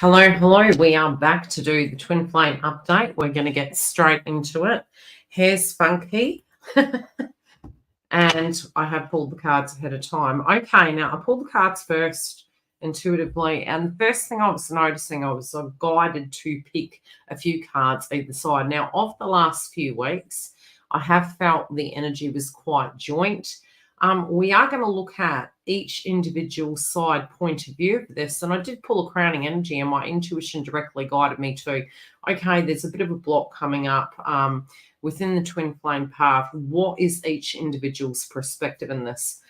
Hello. We are back to do the twin flame update. We're going to get straight into it. Hair's funky. And I have pulled the cards ahead of time. Okay, now I pulled the cards first intuitively. And the first thing I was noticing, I was guided to pick a few cards either side. Now, of the last few weeks, I have felt the energy was quite joint. We are going to look at each individual side point of view of this. And I did pull a crowning energy, and my intuition directly guided me to, okay, there's a bit of a block coming up within the twin flame path. What is each individual's perspective in this?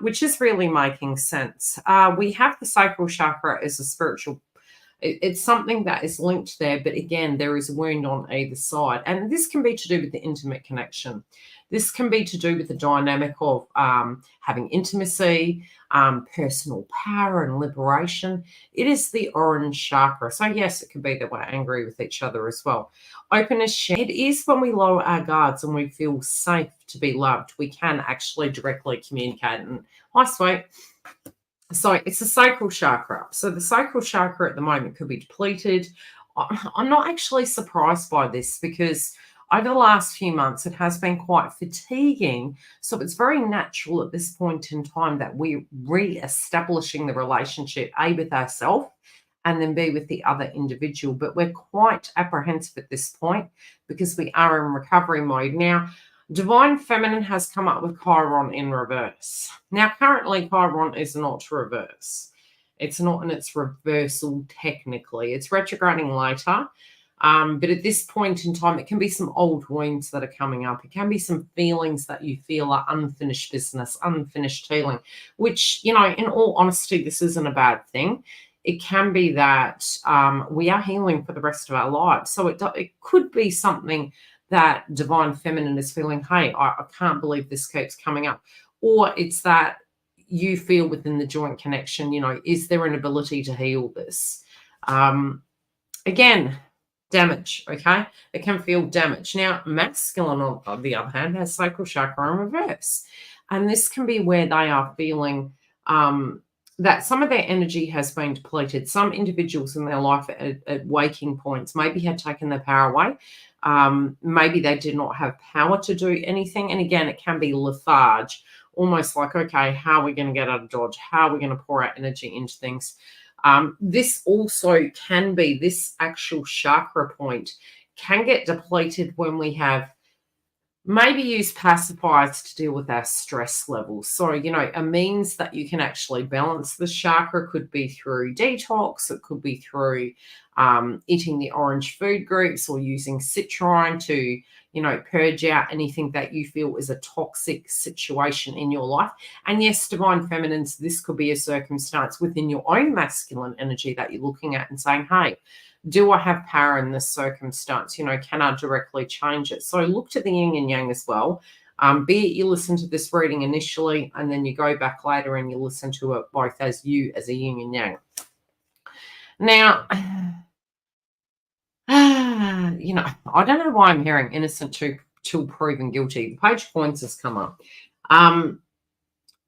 Which is really making sense. We have the sacral chakra as a spiritual. It's something that is linked there, but again, there is a wound on either side. And this can be to do with the intimate connection. This can be to do with the dynamic of having intimacy, personal power and liberation. It is the orange chakra. So yes, it could be that we're angry with each other as well. Openness, it is when we lower our guards and we feel safe to be loved. We can actually directly communicate. And hi, sweet. So it's the sacral chakra. So the sacral chakra at the moment could be depleted. I'm not actually surprised by this because over the last few months, it has been quite fatiguing. So it's very natural at this point in time that we're re-establishing the relationship, A, with ourselves, and then B, with the other individual. But we're quite apprehensive at this point because we are in recovery mode. Now, Divine Feminine has come up with Chiron in reverse. Now, currently, Chiron is not reverse. It's not in its reversal technically. It's retrograding later. But at this point in time, it can be some old wounds that are coming up. It can be some feelings that you feel are unfinished business, unfinished healing, which, you know, in all honesty, this isn't a bad thing. It can be that we are healing for the rest of our lives. So it could be something that Divine Feminine is feeling, hey, I can't believe this keeps coming up. Or it's that you feel within the joint connection, you know, is there an ability to heal this? Again, damage, okay? It can feel damage. Now, masculine, on the other hand, has sacral chakra in reverse. And this can be where they are feeling that some of their energy has been depleted. Some individuals in their life at waking points maybe had taken their power away. Maybe they did not have power to do anything. And again, it can be lethargy, almost like, okay, how are we going to get out of Dodge? How are we going to pour our energy into things? This also can be, this actual chakra point can get depleted when we have maybe use pacifiers to deal with our stress levels. So, you know, a means that you can actually balance the chakra could be through detox. It could be through eating the orange food groups or using citrine to, you know, purge out anything that you feel is a toxic situation in your life. And yes, Divine Feminines, this could be a circumstance within your own masculine energy that you're looking at and saying, hey, do I have power in this circumstance? You know, can I directly change it? So look to the yin and yang as well. Be it you listen to this reading initially and then you go back later and you listen to it both as you as a yin and yang. Now, you know, I don't know why I'm hearing innocent till proven guilty. The Page of Coins has come up.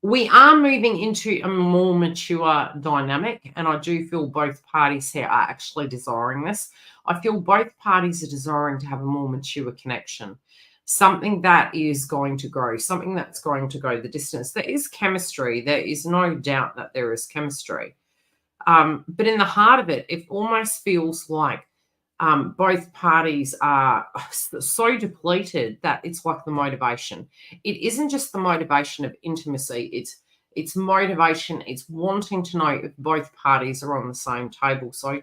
We are moving into a more mature dynamic, and I do feel both parties here are actually desiring this. I feel both parties are desiring to have a more mature connection, something that is going to grow, something that's going to go the distance. There is chemistry. There is no doubt that there is chemistry. But in the heart of it, it almost feels like both parties are so depleted that it's like the motivation. It isn't just the motivation of intimacy. It's motivation. It's wanting to know if both parties are on the same table. So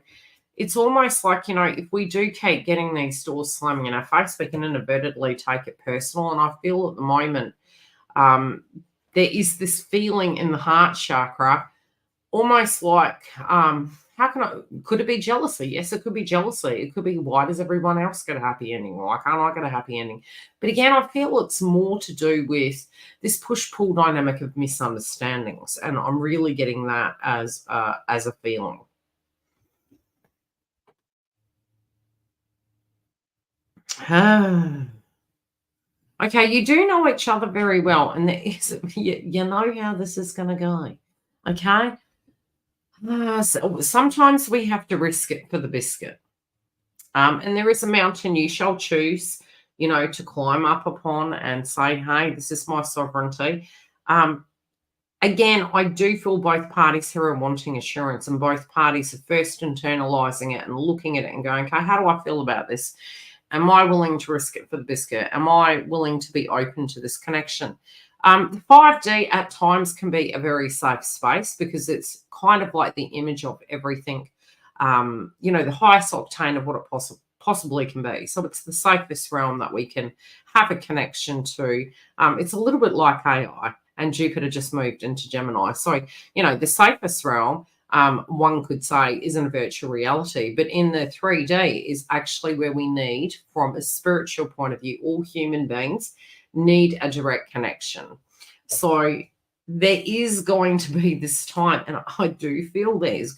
it's almost like, you know, if we do keep getting these doors slamming in our face, we can inadvertently take it personal. And I feel at the moment there is this feeling in the heart chakra, almost like, could it be jealousy? Yes, it could be jealousy. It could be, why does everyone else get a happy ending? Why can't I get a happy ending? But again, I feel it's more to do with this push-pull dynamic of misunderstandings. And I'm really getting that as a feeling. Okay, you do know each other very well. And there is, you know how this is going to go. Okay? So sometimes we have to risk it for the biscuit. And there is a mountain you shall choose, to climb up upon and say, hey, this is my sovereignty. Again, I do feel both parties here are wanting assurance, and both parties are first internalizing it and looking at it and going, okay, how do I feel about this? Am I willing to risk it for the biscuit? Am I willing to be open to this connection? The 5D at times can be a very safe space because it's kind of like the image of everything, the highest octane of what it possibly can be. So it's the safest realm that we can have a connection to. It's a little bit like AI, and Jupiter just moved into Gemini. So, the safest realm, one could say, isn't a virtual reality, but in the 3D is actually where we need, from a spiritual point of view, all human beings need a direct connection. So there is going to be this time, and I do feel there's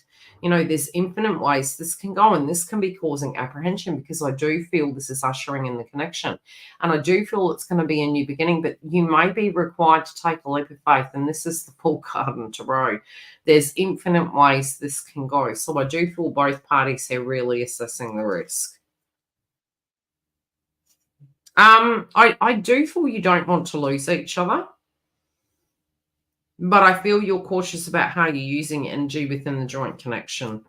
infinite ways this can go, and this can be causing apprehension because I do feel this is ushering in the connection, and I do feel it's going to be a new beginning, but you may be required to take a leap of faith, and this is the full card in tarot. There's infinite ways this can go, so I do feel both parties here really assessing the risk. I do feel you don't want to lose each other, but I feel you're cautious about how you're using energy within the joint connection.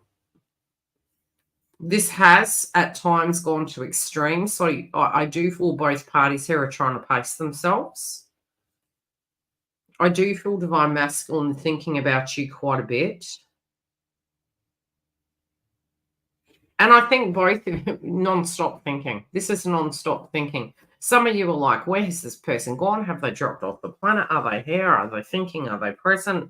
This has at times gone to extremes, so I do feel both parties here are trying to pace themselves. I do feel divine masculine thinking about you quite a bit. And I think both non-stop thinking. This is non-stop thinking. Some of you are like, where has this person gone? Have they dropped off the planet? Are they here? Are they thinking? Are they present?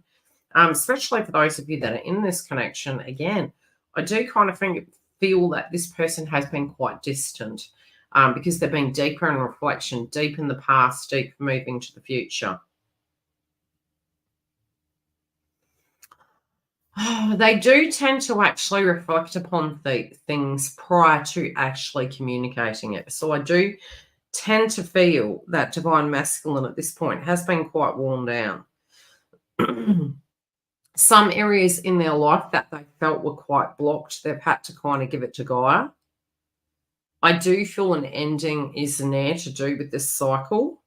Especially for those of you that are in this connection. Again, I do kind of feel that this person has been quite distant because they've been deeper in reflection, deep in the past, deep moving to the future. They do tend to actually reflect upon things prior to actually communicating it. So I do tend to feel that divine masculine at this point has been quite worn down. Some areas in their life that they felt were quite blocked, they've had to kind of give it to Gaia. I do feel an ending is near to do with this cycle.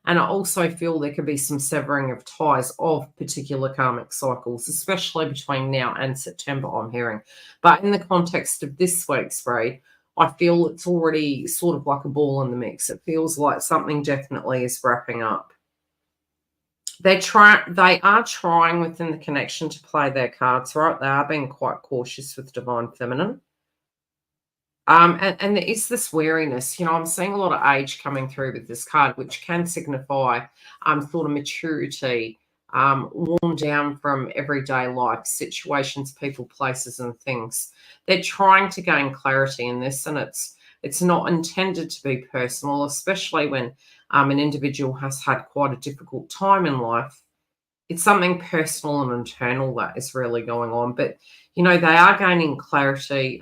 And I also feel there could be some severing of ties of particular karmic cycles, especially between now and September, I'm hearing. But in the context of this week's read, I feel it's already sort of like a ball in the mix. It feels like something definitely is wrapping up. They are trying within the connection to play their cards right. They are being quite cautious with divine feminine. And there is this wariness, I'm seeing a lot of age coming through with this card, which can signify sort of maturity, worn down from everyday life, situations, people, places, and things. They're trying to gain clarity in this, and it's not intended to be personal, especially when an individual has had quite a difficult time in life. It's something personal and internal that is really going on, but they are gaining clarity.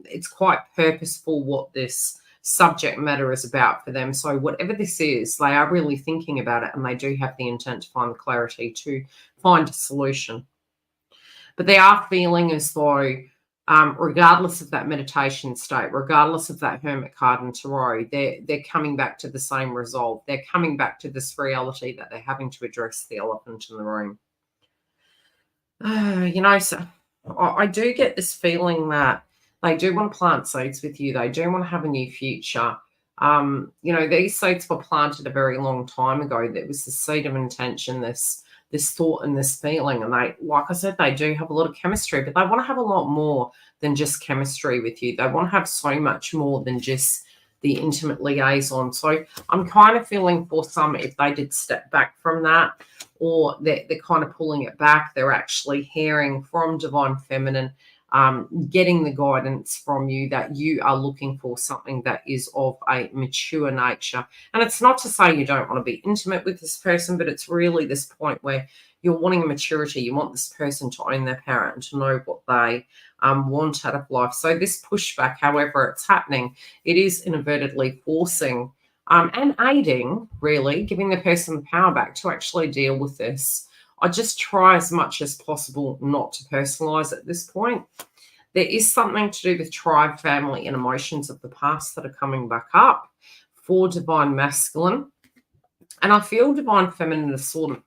It's quite purposeful what this subject matter is about for them. So whatever this is, they are really thinking about it, and they do have the intent to find clarity, to find a solution. But they are feeling as though, regardless of that meditation state, regardless of that hermit card in tarot, they're coming back to the same resolve. They're coming back to this reality that they're having to address the elephant in the room. So I do get this feeling that they do want to plant seeds with you. They do want to have a new future. These seeds were planted a very long time ago. There was the seed of intention, this thought and this feeling. And they, like I said, they do have a lot of chemistry, but they want to have a lot more than just chemistry with you. They want to have so much more than just the intimate liaison. So I'm kind of feeling for some, if they did step back from that, or they're kind of pulling it back, they're actually hearing from divine feminine, getting the guidance from you that you are looking for something that is of a mature nature. And it's not to say you don't want to be intimate with this person, but it's really this point where you're wanting a maturity. You want this person to own their power and to know what they want out of life. So this pushback, however it's happening, it is inadvertently forcing and aiding, really, giving the person the power back to actually deal with this I just try as much as possible not to personalize at this point. There is something to do with tribe, family, and emotions of the past that are coming back up for divine masculine. And I feel divine feminine is sort of,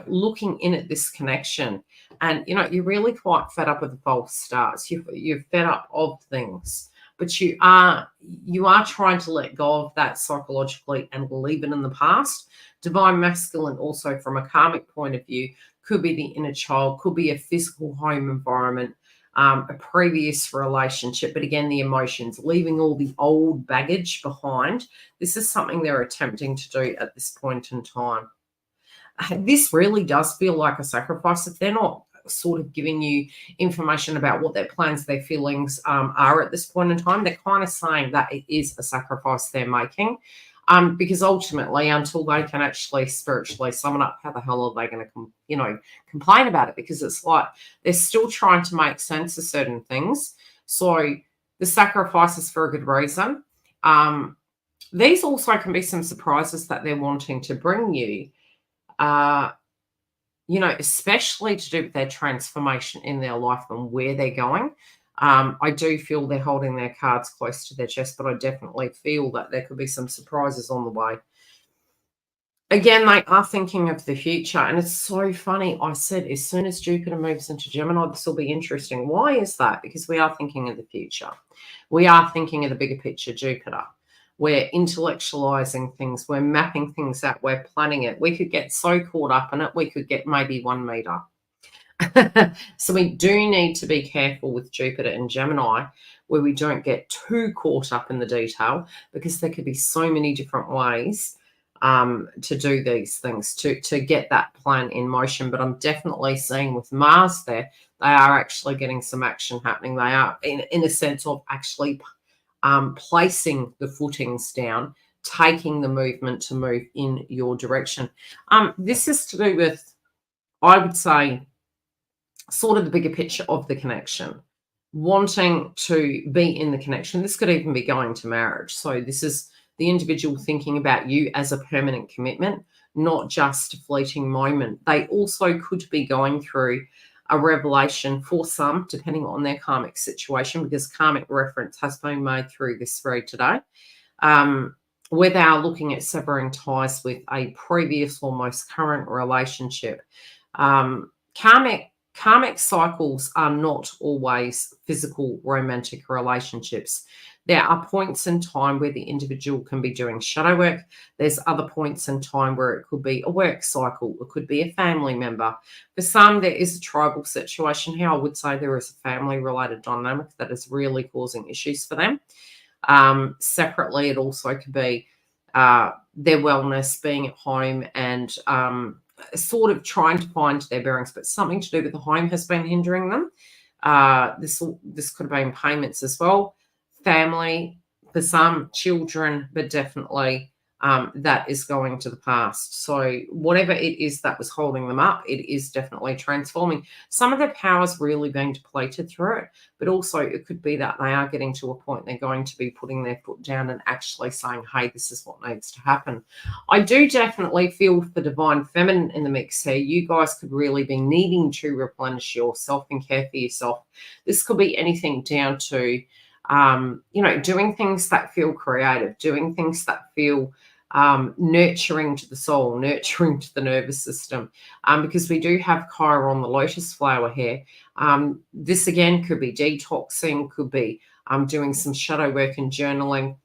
looking in at this connection. And, you're really quite fed up with the false starts. You're fed up of things. But you are trying to let go of that psychologically and leave it in the past. Divine masculine also from a karmic point of view could be the inner child, could be a physical home environment, a previous relationship, but again, the emotions, leaving all the old baggage behind. This is something they're attempting to do at this point in time. This really does feel like a sacrifice. If they're not sort of giving you information about what their plans, their feelings are at this point in time, they're kind of saying that it is a sacrifice they're making. Because ultimately, until they can actually spiritually summon up, how the hell are they going to, complain about it? Because it's like they're still trying to make sense of certain things. So the sacrifice is for a good reason. These also can be some surprises that they're wanting to bring you, especially to do with their transformation in their life and where they're going. I do feel they're holding their cards close to their chest, but I definitely feel that there could be some surprises on the way. Again, they are thinking of the future, and it's so funny. I said as soon as Jupiter moves into Gemini, this will be interesting. Why is that? Because we are thinking of the future. We are thinking of the bigger picture, Jupiter. We're intellectualizing things. We're mapping things out. We're planning it. We could get so caught up in it, we could get maybe 1 meter. So we do need to be careful with Jupiter and Gemini where we don't get too caught up in the detail, because there could be so many different ways to do these things, to get that plan in motion. But I'm definitely seeing with Mars there, they are actually getting some action happening. They are in a sense of actually placing the footings down, taking the movement to move in your direction. This is to do with, I would say, sort of the bigger picture of the connection, wanting to be in the connection. This could even be going to marriage. So this is the individual thinking about you as a permanent commitment, not just a fleeting moment. They also could be going through a revelation for some, depending on their karmic situation, because karmic reference has been made through this read today, where they are looking at severing ties with a previous or most current relationship. Karmic cycles are not always physical romantic relationships. There are points in time where the individual can be doing shadow work. There's other points in time where it could be a work cycle. It could be a family member. For some, there is a tribal situation here. I would say there is a family-related dynamic that is really causing issues for them. Separately, it also could be their wellness, being at home, and sort of trying to find their bearings, but something to do with the home has been hindering them. This could have been payments as well. Family, for some, children, but definitely that is going to the past. So whatever it is that was holding them up, it is definitely transforming. Some of their powers really being depleted through it, but also it could be that they are getting to a point they're going to be putting their foot down and actually saying, hey, this is what needs to happen. I do definitely feel for divine feminine in the mix here. You guys could really be needing to replenish yourself and care for yourself. This could be anything down to doing things that feel creative, doing things that feel nurturing to the soul, nurturing to the nervous system, because we do have Chiron on the lotus flower here. This again could be detoxing, could be doing some shadow work and journaling.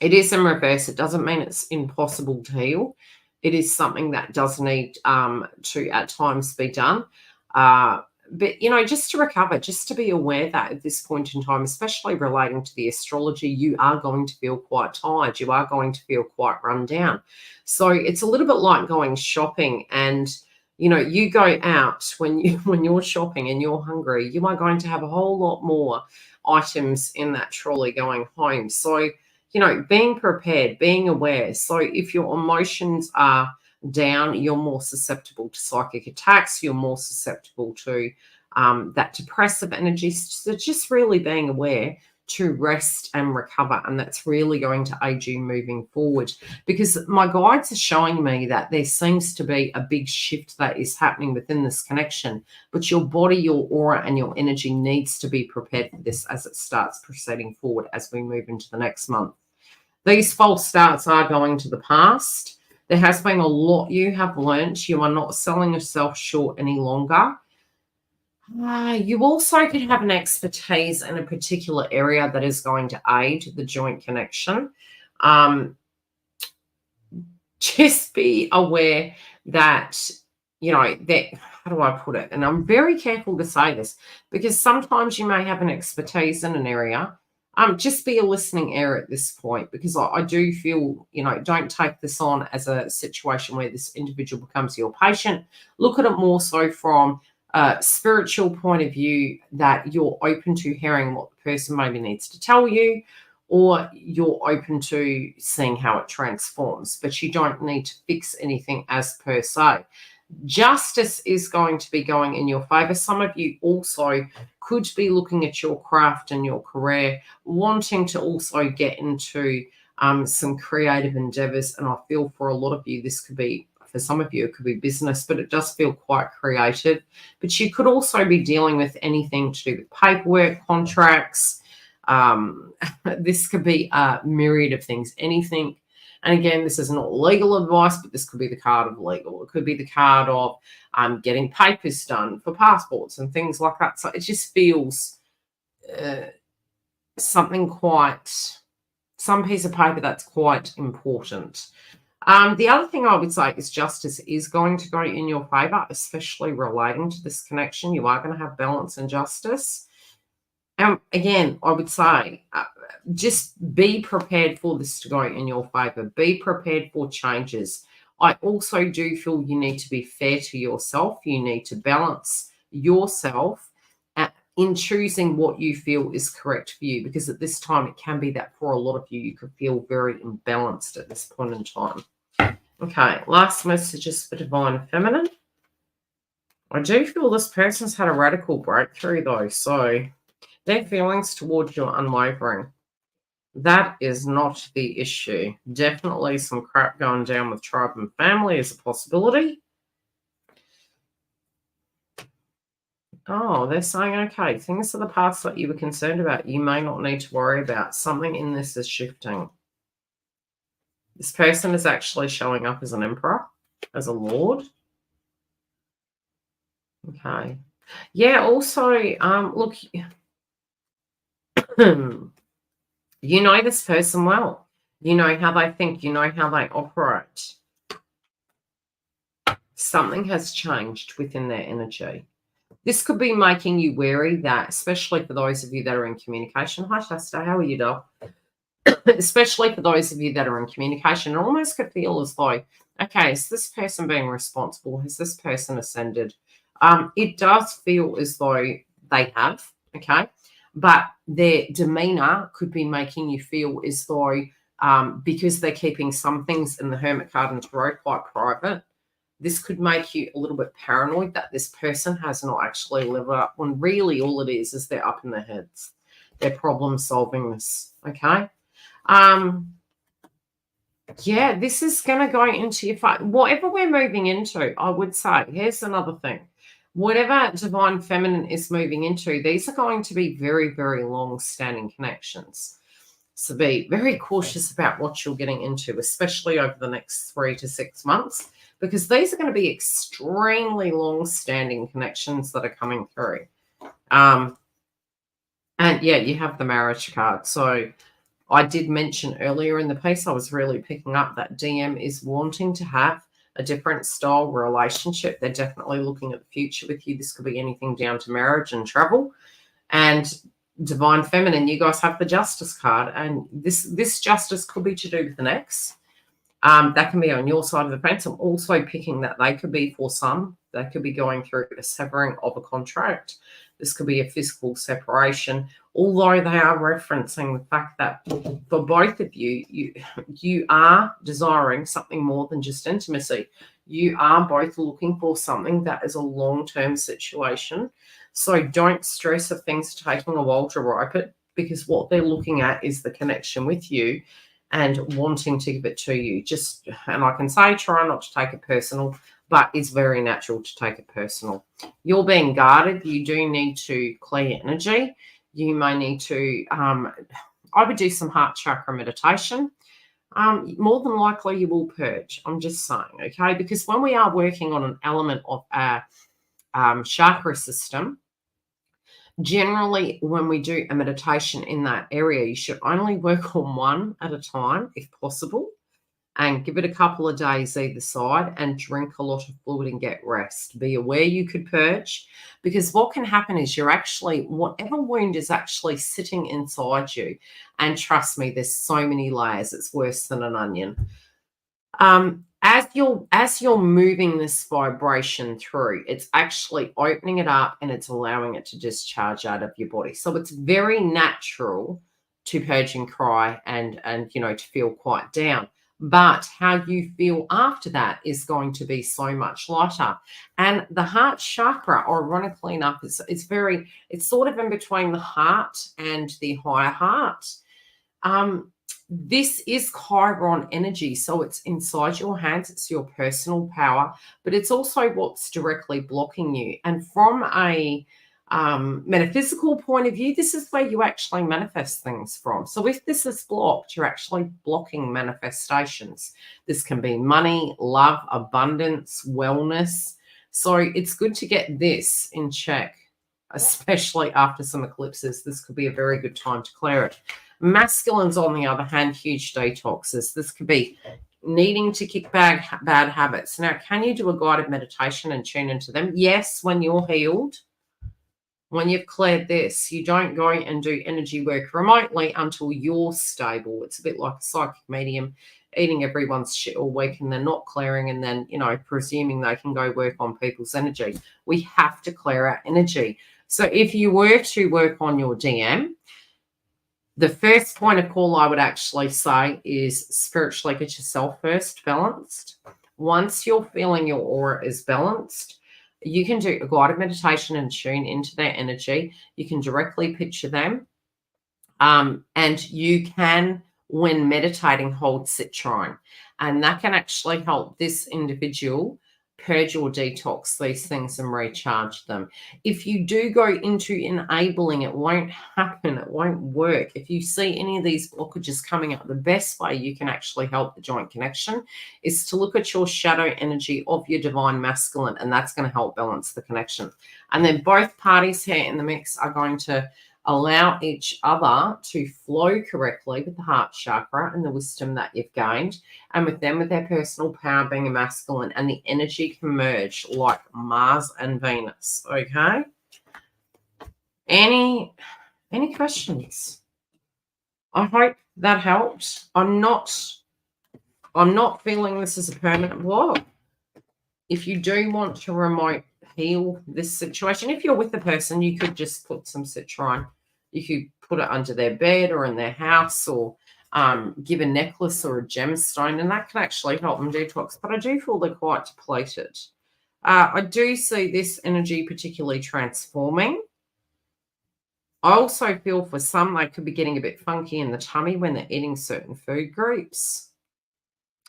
It is in reverse. It doesn't mean it's impossible to heal. It is something that does need to at times be done. But, just to recover, just to be aware that at this point in time, especially relating to the astrology, you are going to feel quite tired. You are going to feel quite run down. So it's a little bit like going shopping, and, you go out when you're shopping and you're hungry, you are going to have a whole lot more items in that trolley going home. So, being prepared, being aware. So if your emotions are down, you're more susceptible to psychic attacks, you're more susceptible to that depressive energy. So just really being aware to rest and recover, and that's really going to aid you moving forward, because my guides are showing me that there seems to be a big shift that is happening within this connection, but your body, your aura, and your energy needs to be prepared for this as it starts proceeding forward as we move into the next month. These false starts are going to the past. There has been a lot you have learnt. You are not selling yourself short any longer. You also could have an expertise in a particular area that is going to aid the joint connection. Just be aware that, that, how do I put it? And I'm very careful to say this because sometimes you may have an expertise in an area. Just be a listening ear at this point, because I do feel, don't take this on as a situation where this individual becomes your patient. Look at it more so from a spiritual point of view, that you're open to hearing what the person maybe needs to tell you, or you're open to seeing how it transforms, but you don't need to fix anything as per se. Justice is going to be going in your favor. Some of you also could be looking at your craft and your career, wanting to also get into some creative endeavors. And I feel for a lot of you, this could be, for some of you, it could be business, but it does feel quite creative. But you could also be dealing with anything to do with paperwork, contracts. This could be a myriad of things, anything. And again, this is not legal advice, but this could be the card of legal. It could be the card of getting papers done for passports and things like that. So it just feels something quite, some piece of paper that's quite important. The other thing I would say is justice is going to go in your favor, especially relating to this connection. You are going to have balance and justice. Again, I would say just be prepared for this to go in your favor. Be prepared for changes. I also do feel you need to be fair to yourself. You need to balance yourself in choosing what you feel is correct for you, because at this time it can be that for a lot of you, you could feel very imbalanced at this point in time. Okay, last messages for Divine Feminine. I do feel this person's had a radical breakthrough though, so their feelings towards you are unwavering. That is not the issue. Definitely some crap going down with tribe and family is a possibility. Oh, they're saying, okay, things of the past that you were concerned about, you may not need to worry about. Something in this is shifting. This person is actually showing up as an emperor, as a lord. Okay. Yeah, also, look, you know this person well. You know how they think. You know how they operate. Something has changed within their energy. This could be making you wary that, especially for those of you that are in communication. Hi, Shasta. How are you, doll? Especially for those of you that are in communication, it almost could feel as though, okay, is this person being responsible? Has this person ascended? It does feel as though they have, okay? But their demeanor could be making you feel as though because they're keeping some things in the Hermit card and Tarot quite private, this could make you a little bit paranoid that this person has not actually lived up, when really all it is they're up in their heads. They're problem solving this, okay? Yeah, this is going to go into your fight. Whatever we're moving into, I would say, here's another thing. Whatever Divine Feminine is moving into, these are going to be very, very long-standing connections. So be very cautious about what you're getting into, especially over the next 3 to 6 months, because these are going to be extremely long-standing connections that are coming through. And yeah, you have the marriage card. So I did mention earlier in the piece, I was really picking up that DM is wanting to have a different style relationship. They're definitely looking at the future with you. This could be anything down to marriage and travel. And Divine Feminine, you guys have the Justice card. And this justice could be to do with an ex. That can be on your side of the fence. I'm also picking that they could be, for some, they could be going through a severing of a contract. This could be a physical separation, although they are referencing the fact that for both of you, you are desiring something more than just intimacy. You are both looking for something that is a long-term situation. So don't stress if things are taking a while to ripen. because what they're looking at is the connection with you and wanting to give it to you. And I can say try not to take it personal, but it's very natural to take it personal. You're being guarded. You do need to clear energy. You may need to, I would do some heart chakra meditation. More than likely you will purge. I'm just saying, okay? Because when we are working on an element of our chakra system, generally when we do a meditation in that area, you should only work on one at a time if possible, and give it a couple of days either side, and drink a lot of fluid and get rest. Be aware you could purge, because what can happen is whatever wound is actually sitting inside you, and trust me, there's so many layers, it's worse than an onion. As you're moving this vibration through, it's actually opening it up and it's allowing it to discharge out of your body. So it's very natural to purge and cry and to feel quite down. But how you feel after that is going to be so much lighter. And the heart chakra, ironically enough, it's sort of in between the heart and the higher heart. This is Chiron energy, so it's inside your hands, it's your personal power, but it's also what's directly blocking you. And from a metaphysical point of view, this is where you actually manifest things from. So if this is blocked, you're actually blocking manifestations. This can be money, love, abundance, wellness. So it's good to get this in check, especially after some eclipses. This could be a very good time to clear it. Masculines, on the other hand, huge detoxes. This could be needing to kick bad habits. Now, can you do a guided meditation and tune into them? Yes, when you're healed. When you've cleared this, you don't go and do energy work remotely until you're stable. It's a bit like a psychic medium eating everyone's shit all week and they're not clearing, and then, presuming they can go work on people's energy. We have to clear our energy. So if you were to work on your DM, the first point of call I would actually say is spiritually get yourself first balanced. Once you're feeling your aura is balanced, you can do a guided meditation and tune into their energy. You can directly picture them. And you can, when meditating, hold sit trine. And that can actually help this individual purge or detox these things and recharge them. If you do go into enabling, it won't happen. It won't work. If you see any of these blockages coming up, the best way you can actually help the joint connection is to look at your shadow energy of your divine masculine, and that's going to help balance the connection. And then both parties here in the mix are going to allow each other to flow correctly with the heart chakra and the wisdom that you've gained, and with them with their personal power being a masculine, and the energy can merge like Mars and Venus. Okay. Any questions? I hope that helped. I'm not feeling this is a permanent block. If you do want to remote heal this situation, if you're with the person, you could just put some citrine. You could put it under their bed or in their house, or give a necklace or a gemstone, and that can actually help them detox. But I do feel they're quite depleted. I do see this energy particularly transforming. I also feel for some they could be getting a bit funky in the tummy when they're eating certain food groups.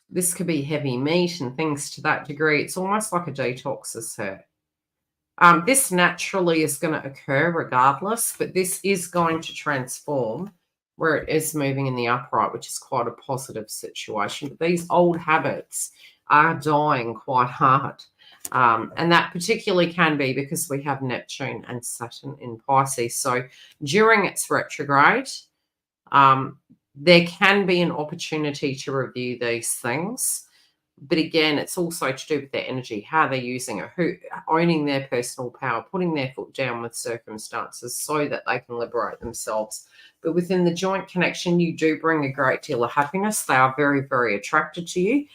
This could be heavy meat and things to that degree. It's almost like a detox is her. This naturally is going to occur regardless, but this is going to transform where it is moving in the upright, which is quite a positive situation. But these old habits are dying quite hard. And that particularly can be because we have Neptune and Saturn in Pisces. So during its retrograde, there can be an opportunity to review these things. But again, it's also to do with their energy, how they're using it, who owning their personal power, putting their foot down with circumstances so that they can liberate themselves. But within the joint connection, you do bring a great deal of happiness. They are very, very attracted to you.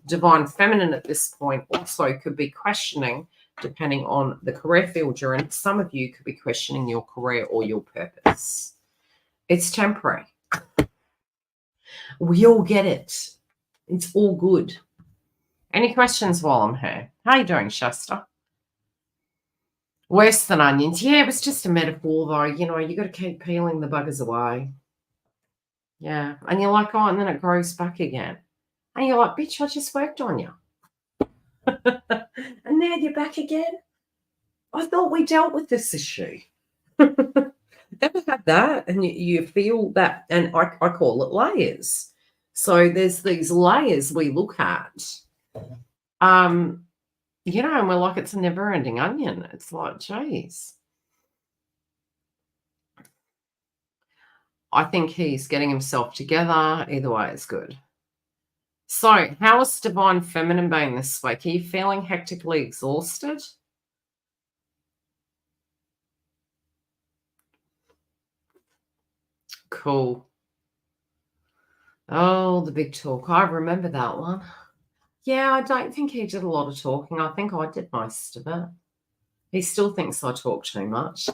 Divine feminine at this point also could be questioning, depending on the career field you're in. Some of you could be questioning your career or your purpose. It's temporary. We all get it. It's all good. Any questions while I'm here? How are you doing, Shasta? Worse than onions. Yeah, it was just a metaphor, though. You know, you got to keep peeling the buggers away. Yeah. And you're like, oh, and then it grows back again. And you're like, bitch, I just worked on you. And now you're back again. I thought we dealt with this issue. Ever had that? And you feel that, and I call it layers. So there's these layers we look at. You know, and we're like, it's a never-ending onion. It's like, geez. I think he's getting himself together. Either way, it's good. So, how is divine feminine being this week? Are you feeling hectically exhausted? Cool. Oh, the big talk. I remember that one. Yeah, I don't think he did a lot of talking. I think I did most of it. He still thinks I talk too much.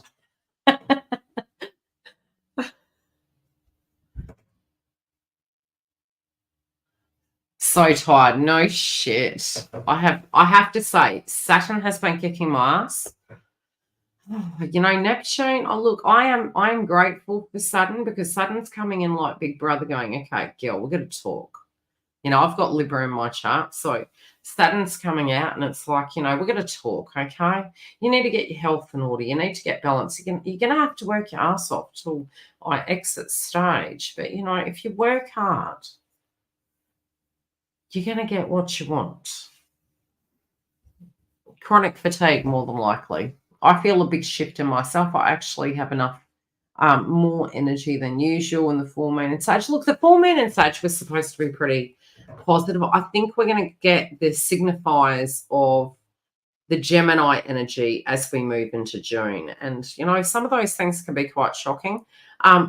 So tired. No shit. I have to say, Saturn has been kicking my ass. You know, Neptune, oh look, I am grateful for Saturn because Saturn's coming in like Big Brother going, okay, girl, we're gonna talk. You know, I've got Libra in my chart, so Saturn's coming out and it's like, you know, we're gonna talk, okay? You need to get your health in order, you need to get balance. You're gonna have to work your ass off till I exit stage. But you know, if you work hard, you're gonna get what you want. Chronic fatigue, more than likely. I feel a big shift in myself. I actually have enough more energy than usual in the full moon and Sag. Look, the full moon and Sag was supposed to be pretty positive. I think we're going to get the signifiers of the Gemini energy as we move into June. And, you know, some of those things can be quite shocking.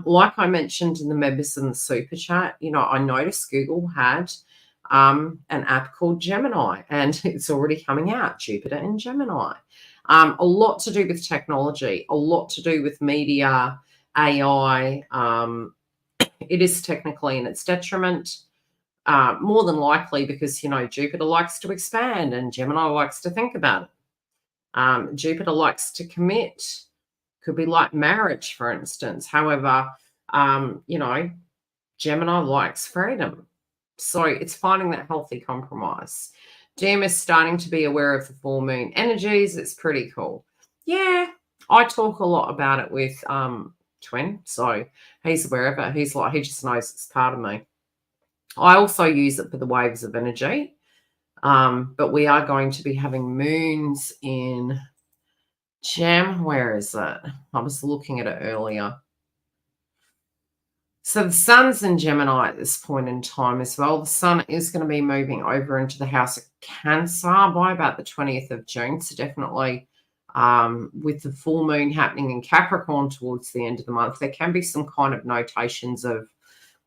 Like I mentioned in the members in the super chat, you know, I noticed Google had an app called Gemini and it's already coming out, Jupiter and Gemini. A lot to do with technology, a lot to do with media, AI. It is technically in its detriment, more than likely because, you know, Jupiter likes to expand and Gemini likes to think about it. Jupiter likes to commit. Could be like marriage, for instance. However, you know, Gemini likes freedom. So it's finding that healthy compromise. Jim is starting to be aware of the full moon energies. It's pretty cool. Yeah, I talk a lot about it with Twin, so he's aware of it. He's like, he just knows it's part of me. I also use it for the waves of energy, but we are going to be having moons in Gem. Where is it? I was looking at it earlier. So the sun's in Gemini at this point in time as well. The sun is going to be moving over into the house of Cancer by about the 20th of June. So definitely with the full moon happening in Capricorn towards the end of the month, there can be some kind of notations of,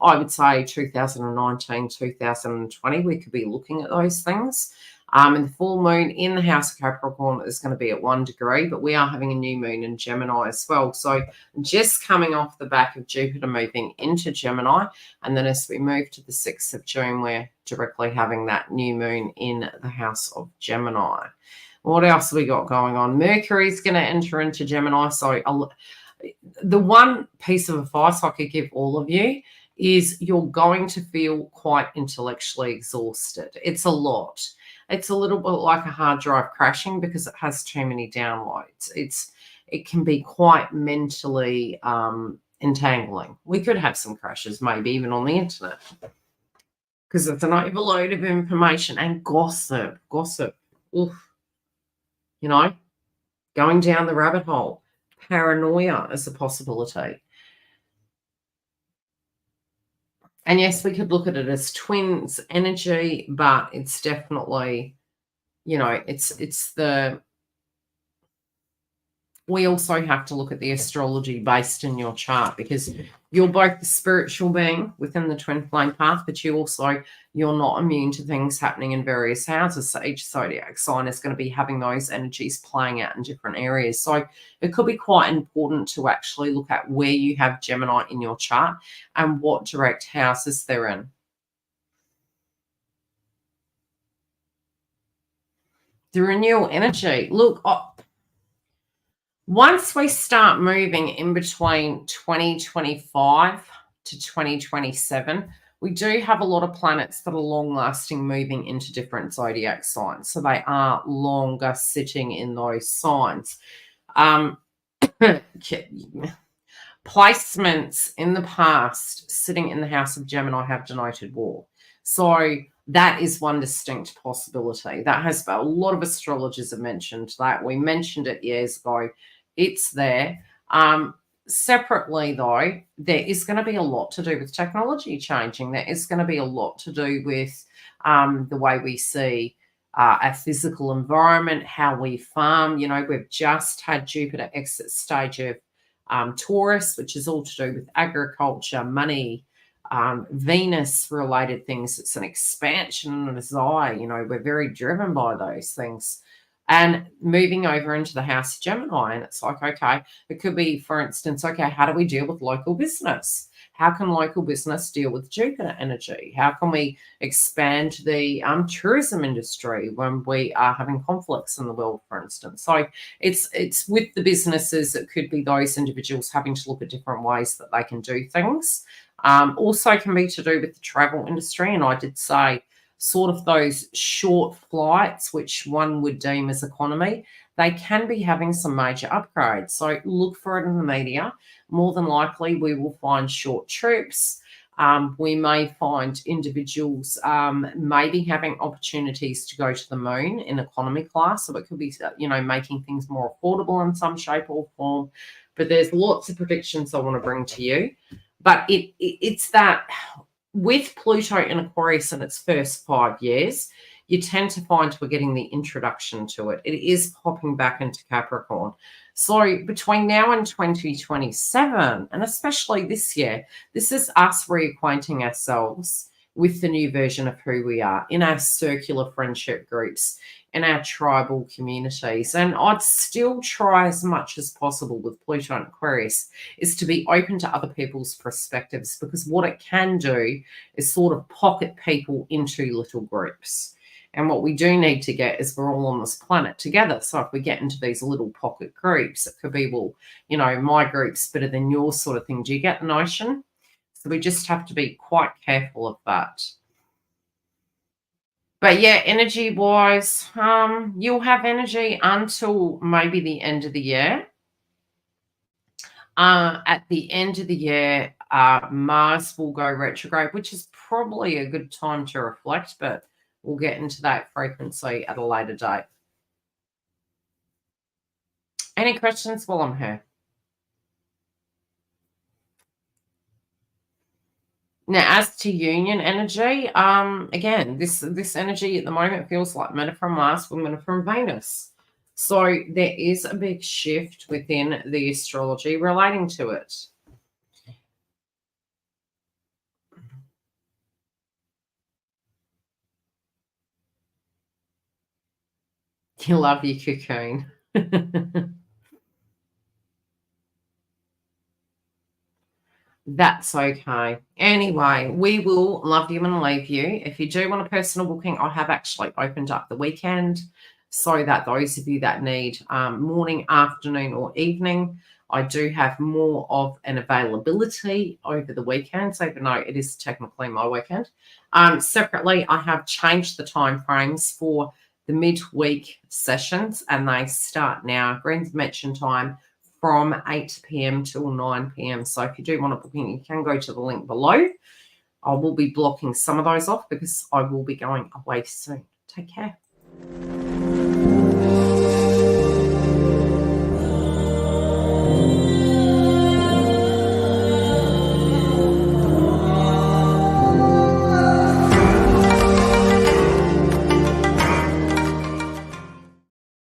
I would say, 2019, 2020. We could be looking at those things. And the full moon in the house of Capricorn is going to be at 1 degree, but we are having a new moon in Gemini as well. So just coming off the back of Jupiter moving into Gemini, and then as we move to the 6th of June, we're directly having that new moon in the house of Gemini. What else have we got going on? Mercury's going to enter into Gemini. So the one piece of advice I could give all of you is you're going to feel quite intellectually exhausted. It's a lot. It's a little bit like a hard drive crashing because it has too many downloads. It can be quite mentally entangling. We could have some crashes, maybe even on the internet, because it's an overload of information and gossip. Oof. You know, going down the rabbit hole. Paranoia is a possibility. And yes, we could look at it as twins energy, but it's definitely, you know, we also have to look at the astrology based in your chart because you're both the spiritual being within the twin flame path, but you're not immune to things happening in various houses. So each zodiac sign is going to be having those energies playing out in different areas. So it could be quite important to actually look at where you have Gemini in your chart and what direct houses they're in. The renewal energy. Look, Once we start moving in between 2025 to 2027, we do have a lot of planets that are long-lasting moving into different zodiac signs. So they are longer sitting in those signs. Placements in the past sitting in the house of Gemini have denoted war. So that is one distinct possibility. That has a lot of astrologers have mentioned that. We mentioned it years ago. It's there. Separately, though, there is going to be a lot to do with technology changing. There is going to be a lot to do with the way we see our physical environment, how we farm. You know, we've just had Jupiter exit stage of Taurus, which is all to do with agriculture, money, Venus related things. It's an expansion and a desire. You know, we're very driven by those things. And moving over into the house of Gemini, and it's like, okay, it could be, for instance, okay, how do we deal with local business? How can local business deal with Jupiter energy? How can we expand the tourism industry when we are having conflicts in the world, for instance? So it's with the businesses, it could be those individuals having to look at different ways that they can do things. Also can be to do with the travel industry. And I did say sort of those short flights, which one would deem as economy, they can be having some major upgrades. So look for it in the media. More than likely, we will find short trips. We may find individuals maybe having opportunities to go to the moon in economy class. So it could be, you know, making things more affordable in some shape or form. But there's lots of predictions I want to bring to you. But it's that with Pluto in Aquarius in its first 5 years, you tend to find we're getting the introduction to it. It is popping back into Capricorn. So between now and 2027, and especially this year, this is us reacquainting ourselves with the new version of who we are in our circular friendship groups, in our tribal communities. And I'd still try as much as possible with Pluto and Aquarius is to be open to other people's perspectives, because what it can do is sort of pocket people into little groups. And what we do need to get is we're all on this planet together. So if we get into these little pocket groups, it could be, well, you know, my group's better than yours sort of thing. Do you get the notion? So we just have to be quite careful of that. But yeah, energy-wise, you'll have energy until maybe the end of the year. At the end of the year, Mars will go retrograde, which is probably a good time to reflect, but we'll get into that frequency at a later date. Any questions while I'm here? Now, as to union energy, again, this energy at the moment feels like men are from Mars, women are from Venus. So there is a big shift within the astrology relating to it. You love your cocoon. That's okay. Anyway, we will love you and leave you. If you do want a personal booking, I have actually opened up the weekend so that those of you that need morning, afternoon, or evening, I do have more of an availability over the weekend. So even though it is technically my weekend. Separately, I have changed the time frames for the midweek sessions, and they start now. Green Dimension time from 8 p.m. till 9 p.m. So if you do want a booking, you can go to the link below. I will be blocking some of those off because I will be going away soon. Take care.